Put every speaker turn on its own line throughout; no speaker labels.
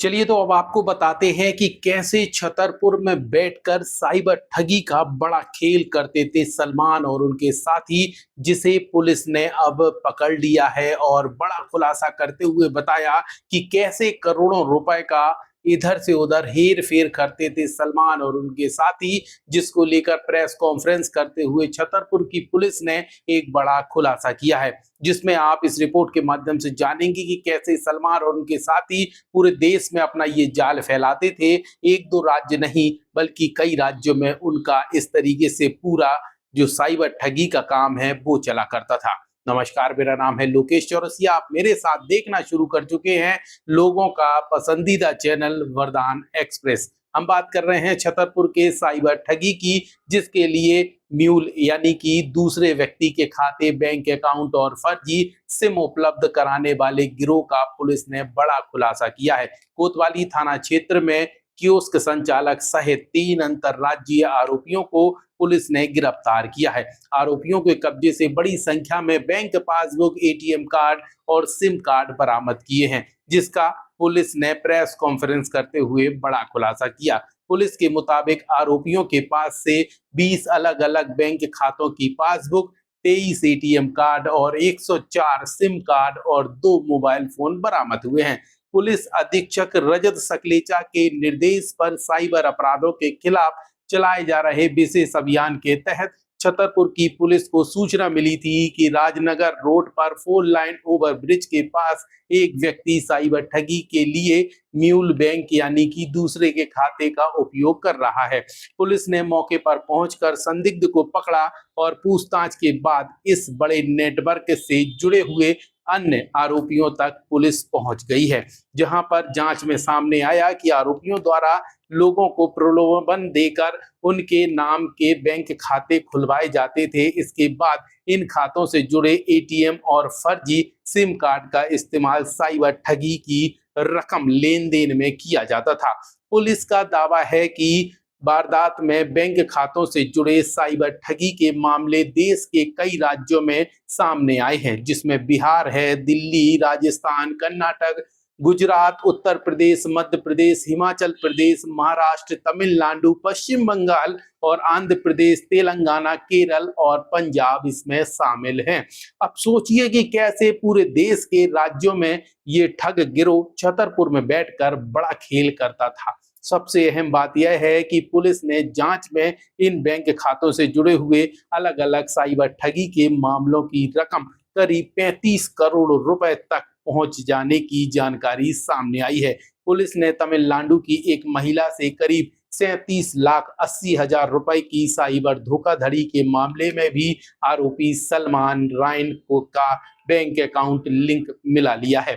चलिए तो अब आपको बताते हैं कि कैसे छतरपुर में बैठकर साइबर ठगी का बड़ा खेल करते थे सलमान और उनके साथी, जिसे पुलिस ने अब पकड़ लिया है और बड़ा खुलासा करते हुए बताया कि कैसे करोड़ों रुपए का इधर से उधर हेर फेर करते थे सलमान और उनके साथी, जिसको लेकर प्रेस कॉन्फ्रेंस करते हुए छतरपुर की पुलिस ने एक बड़ा खुलासा किया है, जिसमें आप इस रिपोर्ट के माध्यम से जानेंगे कि कैसे सलमान और उनके साथी पूरे देश में अपना ये जाल फैलाते थे। एक दो राज्य नहीं बल्कि कई राज्यों में उनका इस तरीके से पूरा जो साइबर ठगी का काम है वो चला करता था। नमस्कार, मेरा नाम है लोकेश चौरसिया। आप मेरे साथ देखना शुरू कर चुके हैं लोगों का पसंदीदा चैनल वरदान एक्सप्रेस। हम बात कर रहे हैं छतरपुर के साइबर ठगी की, जिसके लिए म्यूल यानी कि दूसरे व्यक्ति के खाते, बैंक अकाउंट और फर्जी सिम उपलब्ध कराने वाले गिरोह का पुलिस ने बड़ा खुलासा किया है। कोतवाली थाना क्षेत्र में कियोस्क संचालक सहित 3 अंतरराज्यीय आरोपियों को पुलिस ने गिरफ्तार किया है। आरोपियों के कब्जे से बड़ी संख्या में बैंक पासबुक, एटीएम कार्ड और सिम कार्ड बरामद किए हैं, जिसका पुलिस ने प्रेस कॉन्फ्रेंस करते हुए बड़ा खुलासा किया। पुलिस के मुताबिक आरोपियों के पास से 20 अलग-अलग बैंक खातों की पासबुक, 23 एटीएम कार्ड और 104 सिम कार्ड और 2 मोबाइल फोन बरामद हुए हैं। पुलिस अधीक्षक रजत सकलेचा के निर्देश पर साइबर अपराधों के खिलाफ चलाए जा रहे विशेष अभियान के तहत छतरपुर की पुलिस को सूचना मिली थी कि राजनगर रोड पर 4 लाइन ओवर ब्रिज के पास एक व्यक्ति साइबर ठगी के लिए म्यूल बैंक यानी कि दूसरे के खाते का उपयोग कर रहा है। पुलिस ने मौके पर पहुंचकर संदिग्ध को पकड़ा और पूछताछ के बाद इस बड़े नेटवर्क से जुड़े हुए अन्य आरोपियों तक पुलिस पहुंच गई है, जहां पर जांच में सामने आया कि आरोपियों द्वारा लोगों को प्रलोभन देकर उनके नाम के बैंक खाते खुलवाए जाते थे। इसके बाद इन खातों से जुड़े एटीएम और फर्जी सिम कार्ड का इस्तेमाल साइबर ठगी की रकम लेन देन में किया जाता था। पुलिस का दावा है कि वारदात में बैंक खातों से जुड़े साइबर ठगी के मामले देश के कई राज्यों में सामने आए हैं, जिसमें बिहार है, दिल्ली, राजस्थान, कर्नाटक, गुजरात, उत्तर प्रदेश, मध्य प्रदेश, हिमाचल प्रदेश, महाराष्ट्र, तमिलनाडु, पश्चिम बंगाल और आंध्र प्रदेश, तेलंगाना, केरल और पंजाब इसमें शामिल हैं। अब सोचिए कि कैसे पूरे देश के राज्यों में ये ठग गिरोह छतरपुर में बैठकर बड़ा खेल करता था। सबसे अहम बात यह है कि पुलिस ने जांच में इन बैंक खातों से जुड़े हुए अलग-अलग साइबर ठगी के मामलों की रकम करीब 35 करोड़ रुपए तक पहुंच जाने की जानकारी सामने आई है। पुलिस ने तमिलनाडु की एक महिला से करीब 37,80,000 रुपए की साइबर धोखाधड़ी के मामले में भी आरोपी सलमान रायन को का बैंक अकाउंट लिंक मिला लिया है।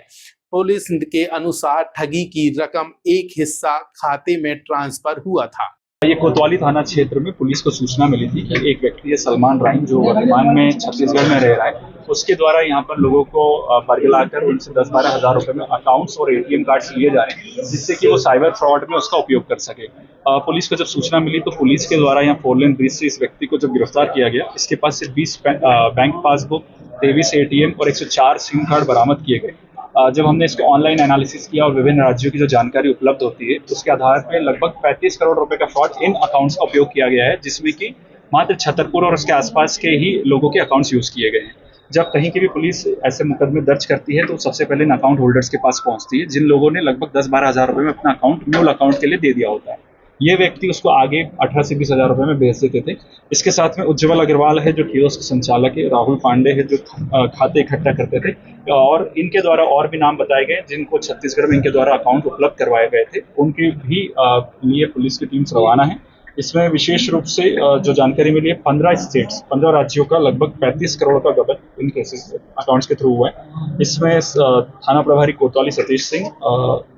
पुलिस के अनुसार ठगी की रकम एक हिस्सा खाते में ट्रांसफर हुआ था।
ये कोतवाली थाना क्षेत्र में पुलिस को सूचना मिली थी कि एक व्यक्ति है सलमान राइन, जो वर्तमान में छत्तीसगढ़ में रह रहा है, उसके द्वारा यहाँ पर लोगों को बरगलाकर उनसे 10-12 हज़ार रुपए में अकाउंट्स और एटीएम कार्ड्स लिए जा रहे हैं, जिससे कि वो साइबर फ्रॉड में उसका उपयोग कर सके। पुलिस को जब सूचना मिली तो पुलिस के द्वारा यहाँ 4 लेन ब्रिज से इस व्यक्ति को जब गिरफ्तार किया गया, इसके पास से 20 बैंक पासबुक, 23 एटीएम और 104 सिम कार्ड बरामद किए गए। जब हमने इसको ऑनलाइन एनालिसिस किया और विभिन्न राज्यों की जो जानकारी उपलब्ध होती है, उसके आधार पर लगभग 35 करोड़ रुपए का फ्रॉड इन अकाउंट्स का उपयोग किया गया है, जिसमें कि मात्र छतरपुर और उसके आसपास के ही लोगों के अकाउंट्स यूज किए गए हैं। जब कहीं की भी पुलिस ऐसे मुकदमे दर्ज करती है तो सबसे पहले इन अकाउंट होल्डर्स के पास पहुंचती है, जिन लोगों ने लगभग 10-12 हज़ार रुपए में अपना अकाउंट म्यूल अकाउंट के लिए दे दिया होता है। ये व्यक्ति उसको आगे 18 से 20 हज़ार रुपए में भेज देते थे। इसके साथ में उज्जवल अग्रवाल है, जो कियोस्क संचालक है, राहुल पांडे है, जो खाते इकट्ठा करते थे, और इनके द्वारा और भी नाम बताए गए जिनको छत्तीसगढ़ में इनके द्वारा अकाउंट उपलब्ध करवाए गए थे, उनके भी लिए पुलिस की टीम रवाना है। इसमें विशेष रूप से जो जानकारी मिली है, 15 राज्यों का लगभग 35 करोड़ का गबन इन केसेस अकाउंट्स के थ्रू हुआ है। इसमें थाना प्रभारी कोतवाली सतीश सिंह,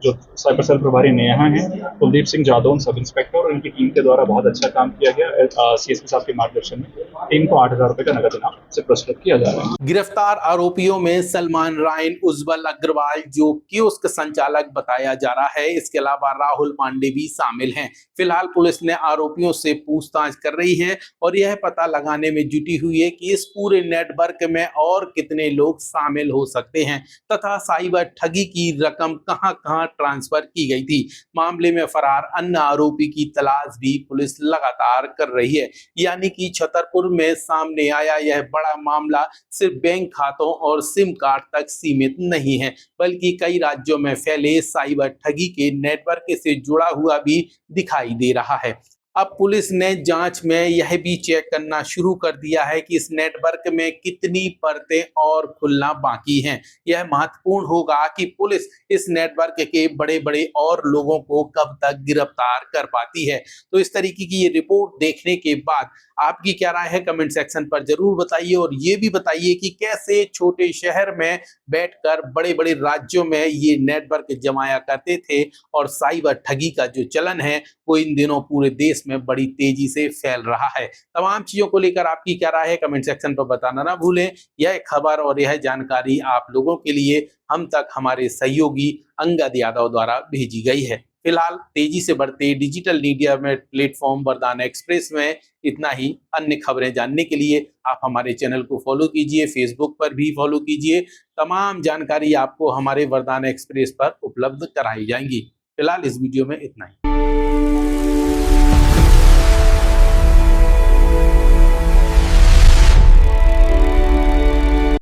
जो साइबर सेल प्रभारी नेहा है, कुलदीप सिंह जादौन सब इंस्पेक्टर और इनकी टीम के द्वारा बहुत अच्छा काम किया गया। सीएसपी साहब के मार्गदर्शन में टीम को 8,000 रुपए का नगद इनाम से पुरस्कृत किया जा रहा है।
गिरफ्तार आरोपियों में सलमान रायन, उज्जवल अग्रवाल जो कियोस्क संचालक बताया जा रहा है, इसके अलावा राहुल पांडे भी शामिल हैं। फिलहाल पुलिस ने आरोप आरोपियों से पूछताछ कर रही है और यह पता लगाने में जुटी हुई है कि इस पूरे नेटवर्क में और कितने लोग शामिल हो सकते हैं तथा साइबर ठगी की रकम कहां-कहां ट्रांसफर की गई थी। मामले में फरार अन्य आरोपी की तलाश भी पुलिस लगातार कर रही है। यानी कि छतरपुर में सामने आया यह बड़ा मामला सिर्फ बैंक खातों और सिम कार्ड तक सीमित नहीं है, बल्कि कई राज्यों में फैले साइबर ठगी के नेटवर्क से जुड़ा हुआ भी दिखाई दे रहा है। अब पुलिस ने जांच में यह भी चेक करना शुरू कर दिया है कि इस नेटवर्क में कितनी परतें और खुलना बाकी हैं। यह महत्वपूर्ण होगा कि पुलिस इस नेटवर्क के बड़े-बड़े और लोगों को कब तक गिरफ्तार कर पाती है। तो इस तरीके की ये रिपोर्ट देखने के बाद आपकी क्या राय है, कमेंट सेक्शन पर जरूर बताइए और ये भी बताइए कि कैसे छोटे शहर में बैठकर बड़े-बड़े राज्यों में ये नेटवर्क जमाया करते थे और साइबर ठगी का जो चलन है वो इन दिनों पूरे देश में बड़ी तेजी से फैल रहा है। तमाम चीजों को लेकर आपकी क्या राय है, कमेंट सेक्शन पर बताना ना भूलें। यह खबर और यह जानकारी आप लोगों के लिए हम तक हमारे सहयोगी अंगद यादव द्वारा भेजी गई है। फिलहाल तेजी से बढ़ते डिजिटल मीडिया में प्लेटफॉर्म वरदान एक्सप्रेस में इतना ही। अन्य खबरें जानने के लिए आप हमारे चैनल को फॉलो कीजिए, फेसबुक पर भी फॉलो कीजिए। तमाम जानकारी आपको हमारे वरदान एक्सप्रेस पर उपलब्ध कराई जाएंगी। फिलहाल इस वीडियो में इतना ही।